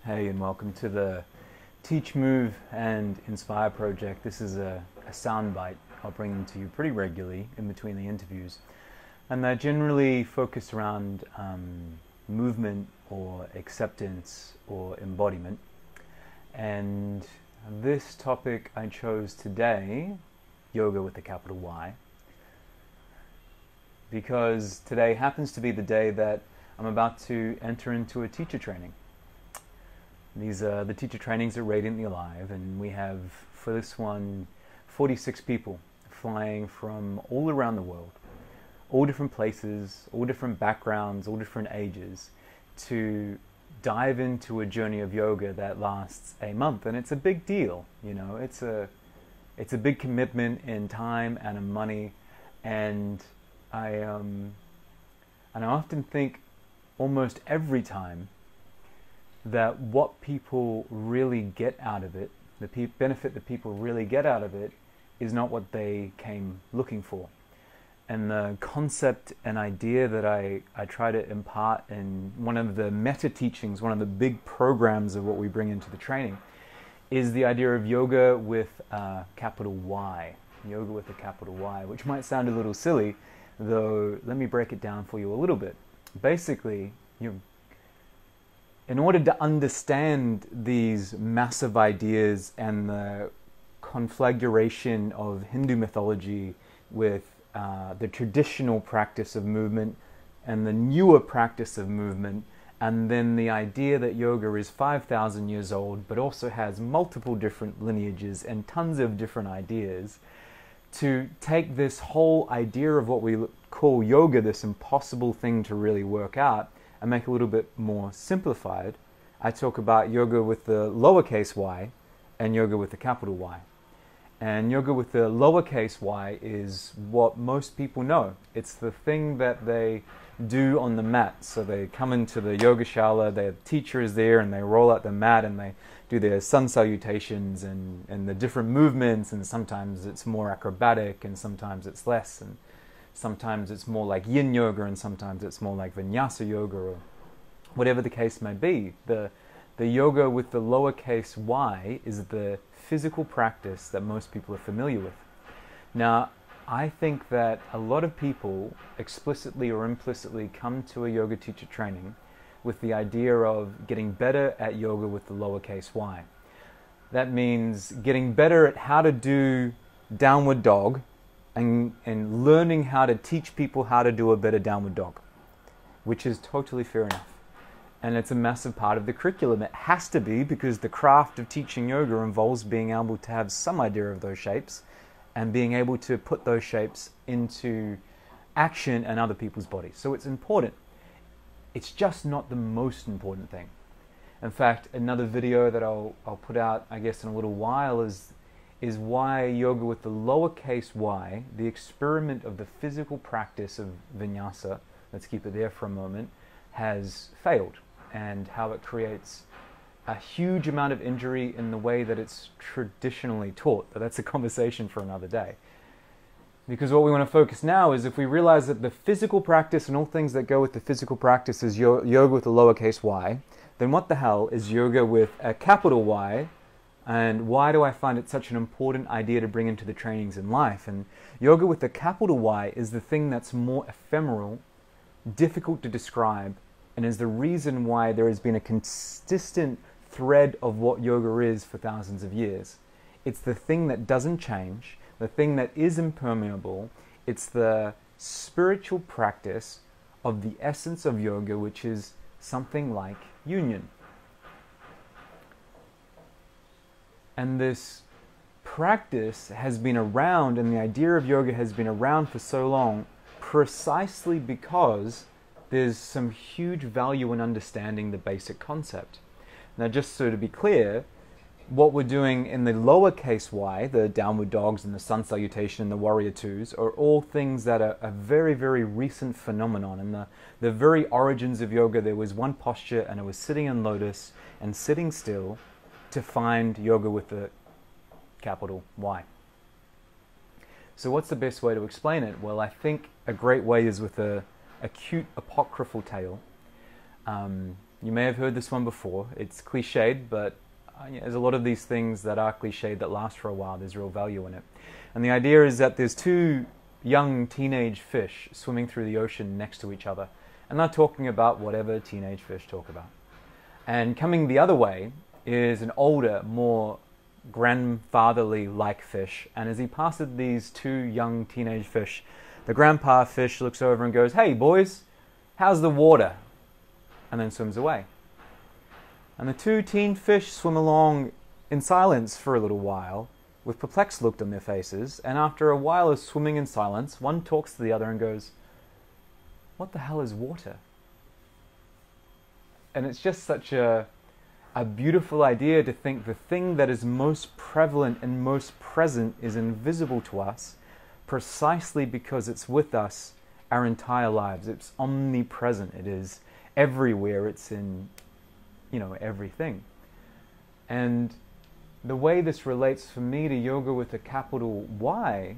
Hey, and welcome to the Teach, Move, and Inspire project. This is a soundbite I'll bring them to you pretty regularly in between the interviews. And they're generally focused around movement or acceptance or embodiment. And this topic I chose today, yoga with a capital Y, because today happens to be the day that I'm about to enter into a teacher training. These are the teacher trainings at Radiantly Alive, and we have, for this one, 46 people flying from all around the world, all different places, all different backgrounds, all different ages, to dive into a journey of yoga that lasts a month. And it's a big deal, you know, it's a big commitment in time and in money. And I often think almost every time that what people really get out of it, the benefit that people really get out of it, is not what they came looking for. And the concept and idea that I try to impart in one of the meta teachings, one of the big programs of what we bring into the training, is the idea of yoga with a capital Y. Yoga with a capital Y, which might sound a little silly, though let me break it down for you a little bit. Basically, in order to understand these massive ideas and the conflagration of Hindu mythology with the traditional practice of movement and the newer practice of movement, and then the idea that yoga is 5,000 years old but also has multiple different lineages and tons of different ideas, to take this whole idea of what we call yoga, this impossible thing to really work out, and make it a little bit more simplified, I talk about yoga with the lowercase y and yoga with the capital Y. And yoga with the lowercase y is what most people know. It's the thing that they do on the mat. So they come into the yogashala, their teacher is there, and they roll out the mat and they do their sun salutations and the different movements, and sometimes it's more acrobatic and sometimes it's less, and sometimes it's more like yin yoga and sometimes it's more like vinyasa yoga, or whatever the case may be. The yoga with the lowercase y is the physical practice that most people are familiar with. Now, I think that a lot of people explicitly or implicitly come to a yoga teacher training with the idea of getting better at yoga with the lowercase y. That means getting better at how to do downward dog, and learning how to teach people how to do a better downward dog, which is totally fair enough. And it's a massive part of the curriculum. It has to be, because the craft of teaching yoga involves being able to have some idea of those shapes and being able to put those shapes into action in other people's bodies. So it's important. It's just not the most important thing. In fact, another video that I'll put out, I guess, in a little while is why yoga with the lowercase y, the experiment of the physical practice of vinyasa, let's keep it there for a moment, has failed, and how it creates a huge amount of injury in the way that it's traditionally taught. But that's a conversation for another day. Because what we want to focus now is, if we realize that the physical practice and all things that go with the physical practice is yoga with a lowercase y, then what the hell is yoga with a capital Y? And why do I find it such an important idea to bring into the trainings in life? And yoga with the capital Y is the thing that's more ephemeral, difficult to describe, and is the reason why there has been a consistent thread of what yoga is for thousands of years. It's the thing that doesn't change, the thing that is impermeable. It's the spiritual practice of the essence of yoga, which is something like union. And this practice has been around, and the idea of yoga has been around for so long, precisely because there's some huge value in understanding the basic concept. Now, just so to be clear, what we're doing in the lowercase y, the downward dogs and the sun salutation and the warrior twos, are all things that are a very, very recent phenomenon. In the very origins of yoga, there was one posture, and it was sitting in lotus and sitting still, to find yoga with the capital Y. So what's the best way to explain it? Well, I think a great way is with a cute apocryphal tale You may have heard this one before. It's cliched, but there's a lot of these things that are cliched that last for a while. There's real value in it. And the idea is that there's two young teenage fish swimming through the ocean next to each other. And they're talking about whatever teenage fish talk about. And coming the other way is an older, more grandfatherly-like fish. And as he passes these two young teenage fish, the grandpa fish looks over and goes, "Hey boys, how's the water?" And then swims away. And the two teen fish swim along in silence for a little while, with perplexed look on their faces. And after a while of swimming in silence, one talks to the other and goes, "What the hell is water?" And it's just such a beautiful idea to think the thing that is most prevalent and most present is invisible to us, precisely because it's with us our entire lives. It's omnipresent. It is everywhere. It's in, everything. And the way this relates for me to yoga with a capital Y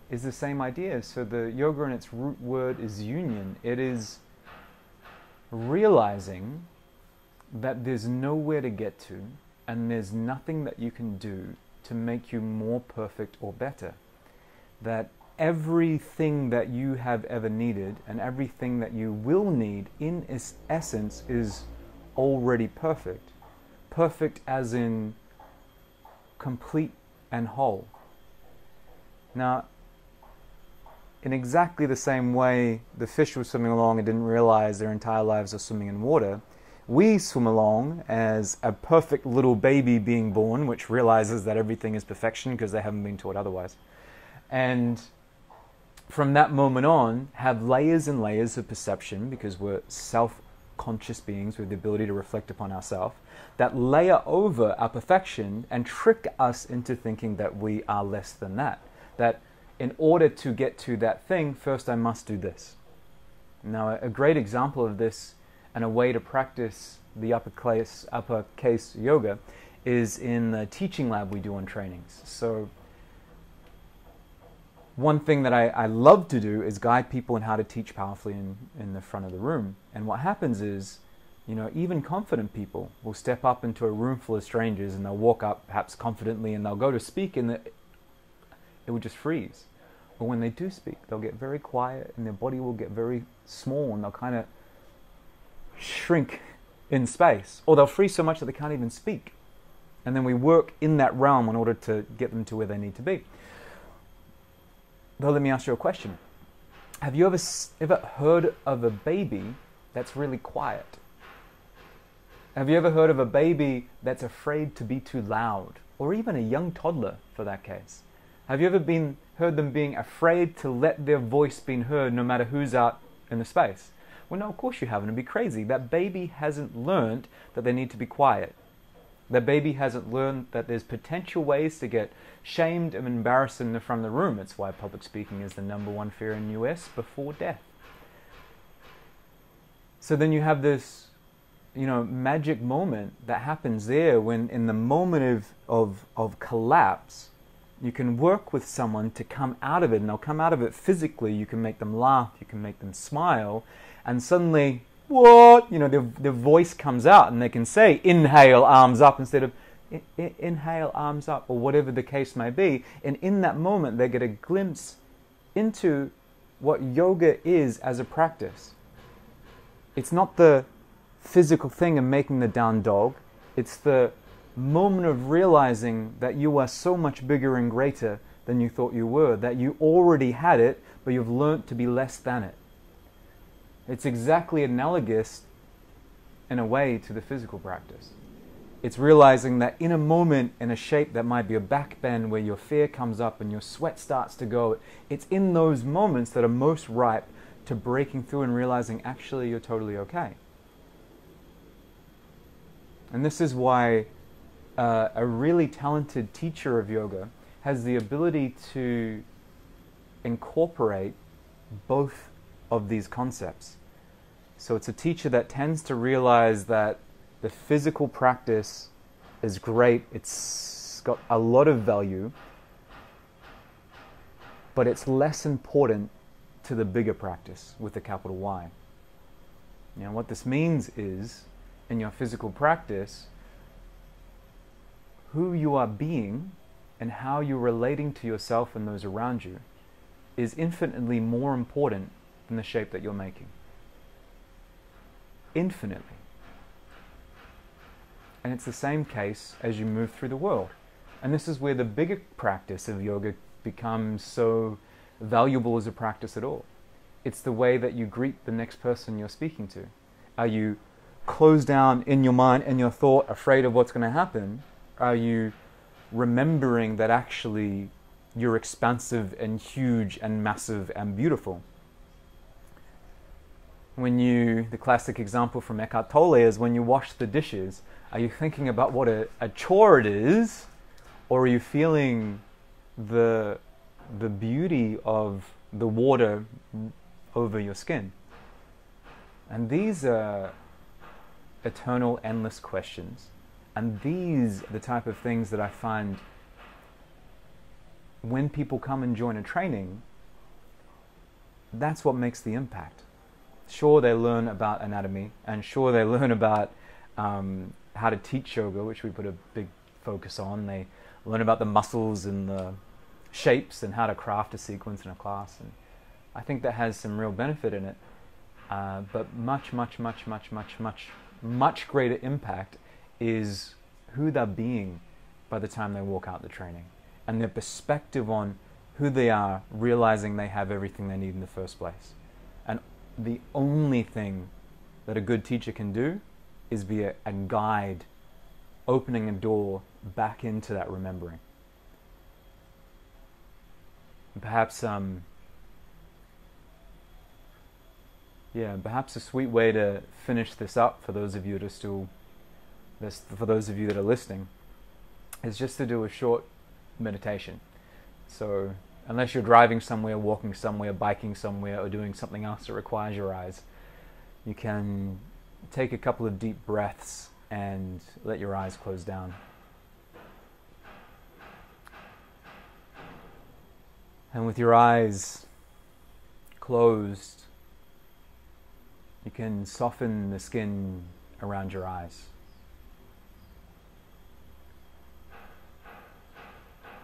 is the same idea. So the yoga in its root word is union. It is realizing that there's nowhere to get to, and there's nothing that you can do to make you more perfect or better. That everything that you have ever needed and everything that you will need in its essence is already perfect. Perfect as in complete and whole. Now, in exactly the same way the fish were swimming along and didn't realize their entire lives are swimming in water, we swim along as a perfect little baby being born, which realizes that everything is perfection because they haven't been taught otherwise. And from that moment on, have layers and layers of perception, because we're self-conscious beings with the ability to reflect upon ourselves, that layer over our perfection and trick us into thinking that we are less than that. That in order to get to that thing, first I must do this. Now, a great example of this and a way to practice the uppercase yoga is in the teaching lab we do on trainings. So one thing that I love to do is guide people in how to teach powerfully in the front of the room. And what happens is, even confident people will step up into a room full of strangers and they'll walk up perhaps confidently and they'll go to speak and it will just freeze. But when they do speak, they'll get very quiet and their body will get very small and they'll kind of shrink in space, or they'll freeze so much that they can't even speak. And then we work in that realm in order to get them to where they need to be. Though, let me ask you a question. Have you ever heard of a baby that's really quiet? Have you ever heard of a baby that's afraid to be too loud? Or even a young toddler, for that case? Have you ever heard them being afraid to let their voice be heard no matter who's out in the space? Well, no, of course you haven't. It'd be crazy. That baby hasn't learned that they need to be quiet. That baby hasn't learned that there's potential ways to get shamed and embarrassed in the front of the room. It's why public speaking is the #1 fear in the US before death. So then you have this, magic moment that happens there when in the moment of collapse, you can work with someone to come out of it, and they'll come out of it physically. You can make them laugh, you can make them smile, and suddenly, what? Their voice comes out and they can say, inhale, arms up, instead of inhale, arms up, or whatever the case may be. And in that moment, they get a glimpse into what yoga is as a practice. It's not the physical thing of making the down dog. It's the moment of realizing that you are so much bigger and greater than you thought you were, that you already had it, but you've learnt to be less than it. It's exactly analogous in a way to the physical practice. It's realizing that in a moment, in a shape that might be a back bend where your fear comes up and your sweat starts to go, it's in those moments that are most ripe to breaking through and realizing actually you're totally okay. And this is why a really talented teacher of yoga has the ability to incorporate both of these concepts. So it's a teacher that tends to realize that the physical practice is great, it's got a lot of value, but it's less important to the bigger practice with the capital Y. What this means is in your physical practice, who you are being and how you're relating to yourself and those around you is infinitely more important than the shape that you're making. Infinitely. And it's the same case as you move through the world. And this is where the bigger practice of yoga becomes so valuable as a practice at all. It's the way that you greet the next person you're speaking to. Are you closed down in your mind and your thought, afraid of what's going to happen? Are you remembering that actually you're expansive and huge and massive and beautiful? The classic example from Eckhart Tolle is when you wash the dishes, are you thinking about what a chore it is, or are you feeling the beauty of the water over your skin? And these are eternal, endless questions. And these are the type of things that I find when people come and join a training, that's what makes the impact. Sure, they learn about anatomy, and sure, they learn about how to teach yoga, which we put a big focus on. They learn about the muscles and the shapes and how to craft a sequence in a class. And I think that has some real benefit in it. But much greater impact is who they're being by the time they walk out the training, and their perspective on who they are, realizing they have everything they need in the first place. And the only thing that a good teacher can do is be a guide, opening a door back into that remembering. Perhaps perhaps a sweet way to finish this up for those of you that are listening is just to do a short meditation. So unless you're driving somewhere, walking somewhere, biking somewhere, or doing something else that requires your eyes, you can take a couple of deep breaths and let your eyes close down. And with your eyes closed, you can soften the skin around your eyes.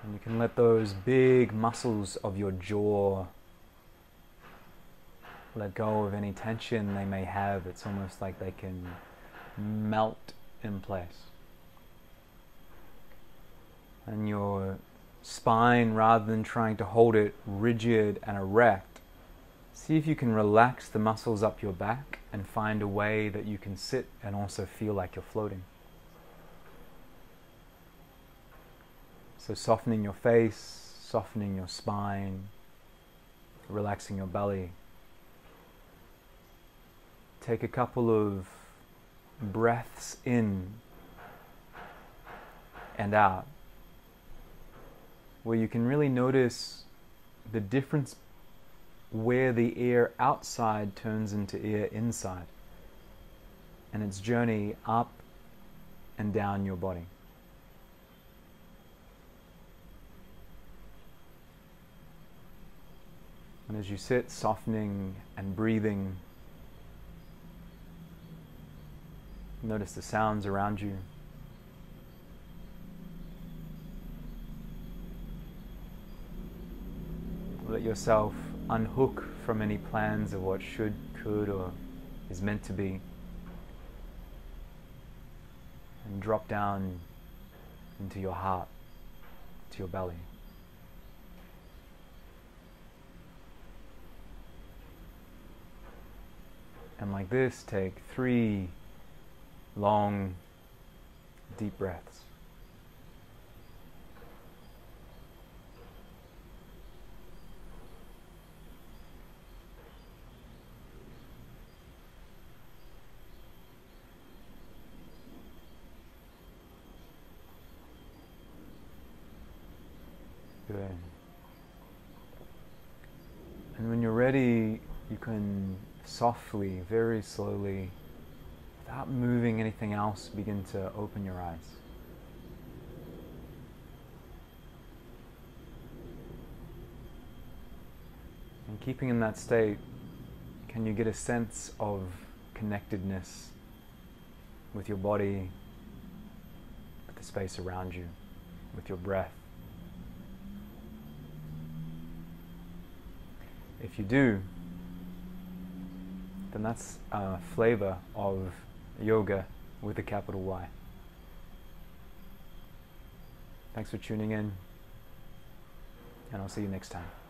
And you can let those big muscles of your jaw let go of any tension they may have. It's almost like they can melt in place. And your spine, rather than trying to hold it rigid and erect, see if you can relax the muscles up your back and find a way that you can sit and also feel like you're floating. So softening your face, softening your spine, relaxing your belly. Take a couple of breaths in and out, where you can really notice the difference where the air outside turns into air inside, and its journey up and down your body. And as you sit, softening and breathing, notice the sounds around you. Let yourself unhook from any plans of what should, could, or is meant to be, and drop down into your heart, to your belly. And like this, take 3 long, deep breaths. Good. And when you're ready, you can softly, very slowly, without moving anything else, begin to open your eyes. And keeping in that state, can you get a sense of connectedness with your body, with the space around you, with your breath. If you do, then that's a flavor of yoga with a capital Y. Thanks for tuning in, and I'll see you next time.